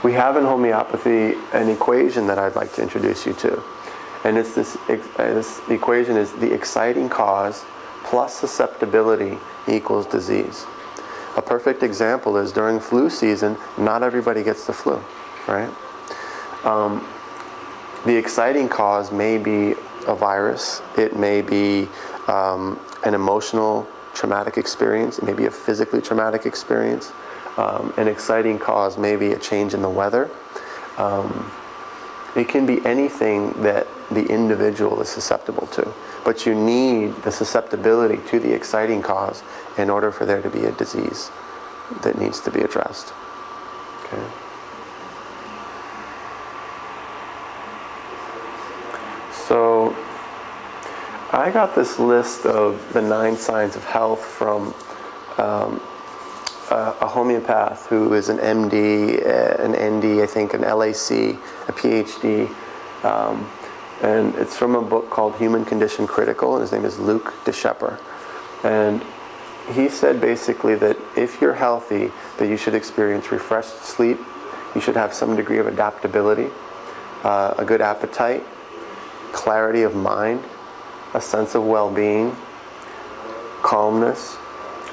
We have in homeopathy an equation that I'd like to introduce you to. And it's this equation is the exciting cause plus susceptibility equals disease. A perfect example is during flu season, not everybody gets the flu, right? The exciting cause may be a virus, it may be an emotional traumatic experience, it may be a physically traumatic experience. An exciting cause may be a change in the weather. It can be anything that the individual is susceptible to, but you need the susceptibility to the exciting cause in order for there to be a disease that needs to be addressed. Okay. So I got this list of the 9 signs of health from a homeopath who is an MD, an ND, I think, an LAC, a PhD, and it's from a book called Human Condition Critical, and his name is Luc de Schepper. And he said basically that if you're healthy, that you should experience refreshed sleep, you should have some degree of adaptability, a good appetite, clarity of mind, a sense of well-being, calmness,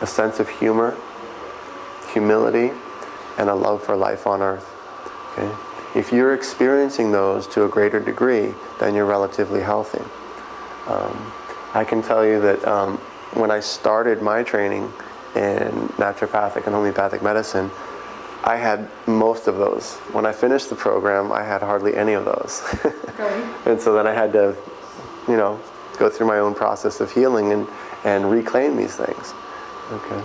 a sense of humor, humility, and a love for life on earth. Okay? If you're experiencing those to a greater degree, then you're relatively healthy. I can tell you that when I started my training in naturopathic and homeopathic medicine, I had most of those. When I finished the program, I had hardly any of those. Really? And so then I had to, you know, go through my own process of healing and reclaim these things. Okay.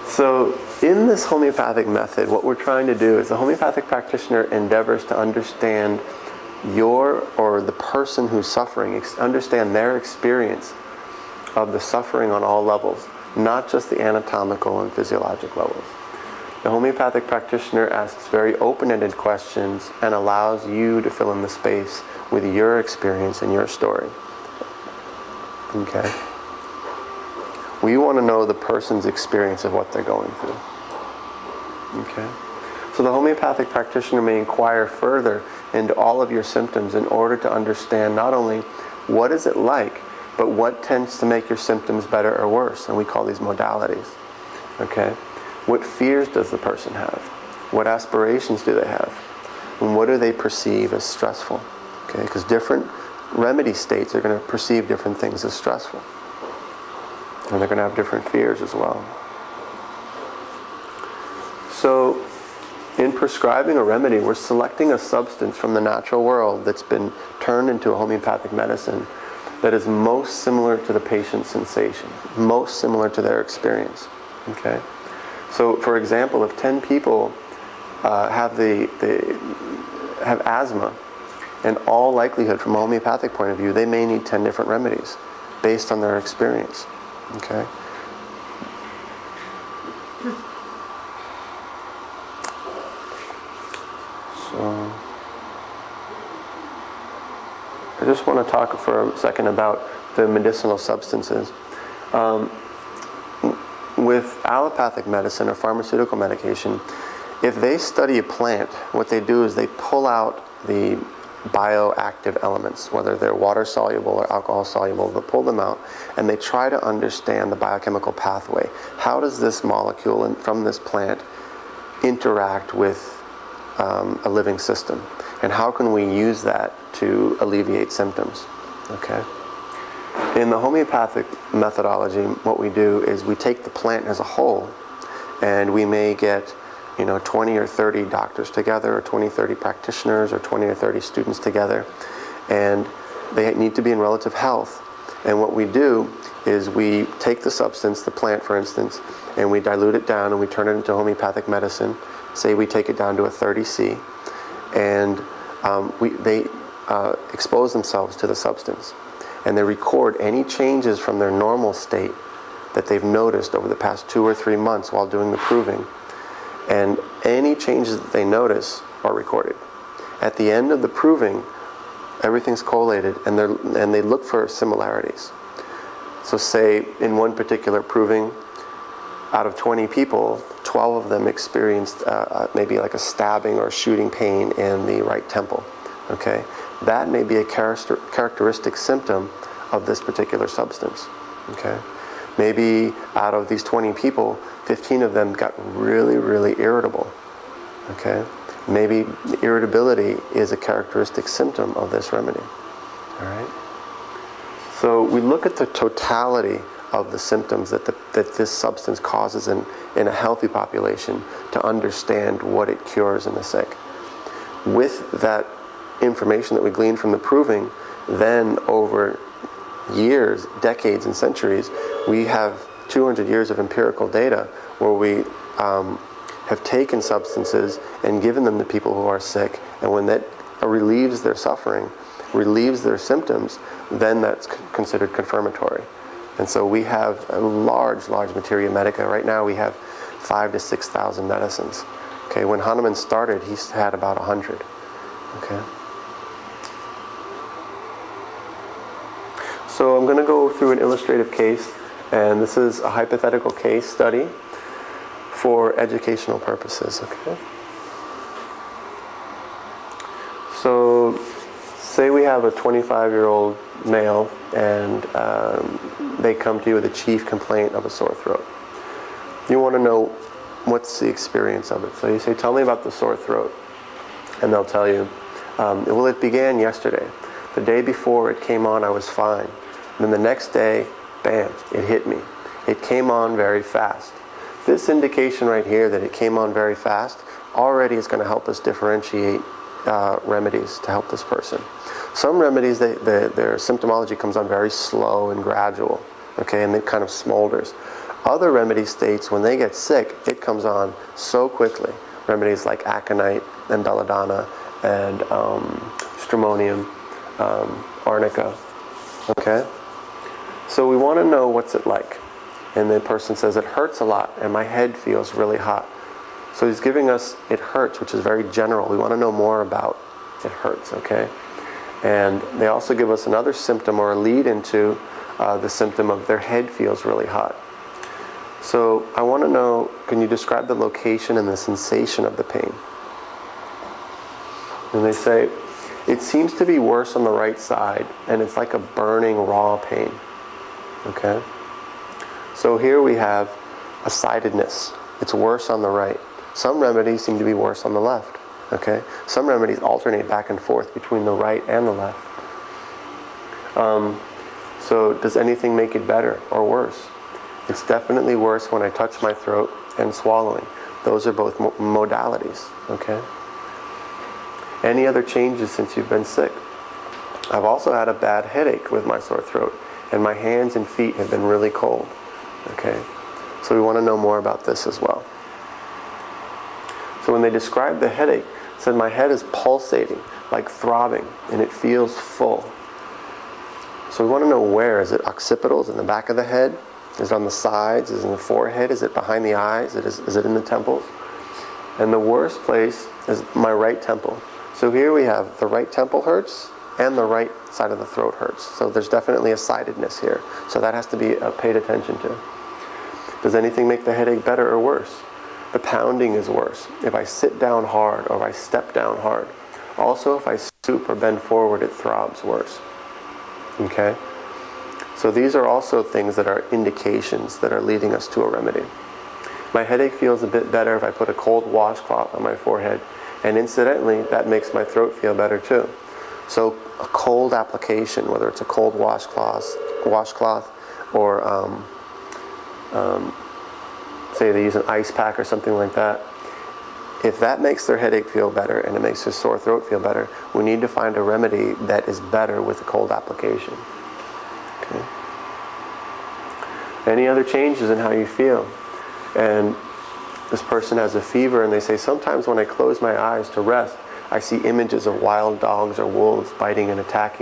So in this homeopathic method, what we're trying to do is the homeopathic practitioner endeavors to understand your, or the person who's suffering, understand their experience of the suffering on all levels, not just the anatomical and physiologic levels. The homeopathic practitioner asks very open-ended questions and allows you to fill in the space with your experience and your story. Okay? We want to know the person's experience of what they're going through. Okay? So the homeopathic practitioner may inquire further into all of your symptoms in order to understand not only what is it like, but what tends to make your symptoms better or worse. And we call these modalities. Okay? What fears does the person have? What aspirations do they have? And what do they perceive as stressful? Okay? Because different remedy states are going to perceive different things as stressful. And they're going to have different fears as well. So, in prescribing a remedy, we're selecting a substance from the natural world that's been turned into a homeopathic medicine that is most similar to the patient's sensation, most similar to their experience. Okay? So, for example, if 10 people have asthma, in all likelihood, from a homeopathic point of view, they may need 10 different remedies based on their experience. Okay? So, I just want to talk for a second about the medicinal substances. With allopathic medicine or pharmaceutical medication, if they study a plant, what they do is they pull out the bioactive elements, whether they're water soluble or alcohol soluble, they'll pull them out and they try to understand the biochemical pathway. How does this molecule from this plant interact with a living system? And how can we use that to alleviate symptoms? Okay. In the homeopathic methodology, what we do is we take the plant as a whole, and we may get 20 or 30 doctors together, or 20, 30 practitioners, or 20 or 30 students together, and they need to be in relative health. And what we do is we take the substance, the plant for instance, and we dilute it down and we turn it into homeopathic medicine. Say we take it down to a 30C, and they expose themselves to the substance. And they record any changes from their normal state that they've noticed over the past 2 or 3 months while doing the proving. And any changes that they notice are recorded. At the end of the proving, everything's collated, and they look for similarities. So say in one particular proving, out of 20 people, 12 of them experienced maybe like a stabbing or shooting pain in the right temple. Okay, that may be a characteristic symptom of this particular substance. Okay, maybe out of these 20 people, 15 of them got really, really irritable. Okay, maybe irritability is a characteristic symptom of this remedy. All right. So we look at the totality of the symptoms that this substance causes in a healthy population to understand what it cures in the sick. With that information that we glean from the proving, then over years, decades, and centuries, we have 200 years of empirical data where we have taken substances and given them to people who are sick, and when that relieves their suffering, relieves their symptoms, then that's considered confirmatory. And so we have a large materia medica. Right now we have 5,000 to 6,000 medicines. Okay, when Hahnemann started, he had about 100. Okay. So I'm going to go through an illustrative case, and this is a hypothetical case study for educational purposes. Okay. So say we have a 25-year-old male, and they come to you with a chief complaint of a sore throat. You want to know what's the experience of it. So you say, tell me about the sore throat. And they'll tell you, well, it began yesterday. The day before it came on, I was fine. And then the next day, bam, it hit me. It came on very fast. This indication right here that it came on very fast already is going to help us differentiate remedies to help this person. Some remedies, their symptomology comes on very slow and gradual, okay, and it kind of smolders. Other remedy states, when they get sick, it comes on so quickly. Remedies like aconite and belladonna and stramonium, arnica, okay? So we want to know what's it like. And the person says, it hurts a lot and my head feels really hot. So he's giving us it hurts, which is very general. We want to know more about it hurts, okay? And they also give us another symptom or a lead into the symptom of their head feels really hot. So I want to know, can you describe the location and the sensation of the pain? And they say, it seems to be worse on the right side, and it's like a burning raw pain. Okay? So here we have a sidedness. It's worse on the right. Some remedies seem to be worse on the left. Okay? Some remedies alternate back and forth between the right and the left. So does anything make it better or worse? It's definitely worse when I touch my throat and swallowing. Those are both modalities. Okay? Any other changes since you've been sick? I've also had a bad headache with my sore throat, and my hands and feet have been really cold. Okay? So we want to know more about this as well. So when they described the headache, it said my head is pulsating, like throbbing, and it feels full. So we want to know where. Is it occipitals in the back of the head? Is it on the sides? Is it in the forehead? Is it behind the eyes? Is it in the temples? And the worst place is my right temple. So here we have the right temple hurts and the right side of the throat hurts. So there's definitely a sidedness here. So that has to be paid attention to. Does anything make the headache better or worse? The pounding is worse if I sit down hard or if I step down hard. Also, if I stoop or bend forward, it throbs worse. Okay? So these are also things that are indications that are leading us to a remedy. My headache feels a bit better if I put a cold washcloth on my forehead. And incidentally, that makes my throat feel better too. So a cold application, whether it's a cold washcloth or say they use an ice pack or something like that, if that makes their headache feel better and it makes their sore throat feel better, we need to find a remedy that is better with a cold application. Okay. Any other changes in how you feel? And this person has a fever, and they say, sometimes when I close my eyes to rest, I see images of wild dogs or wolves biting and attacking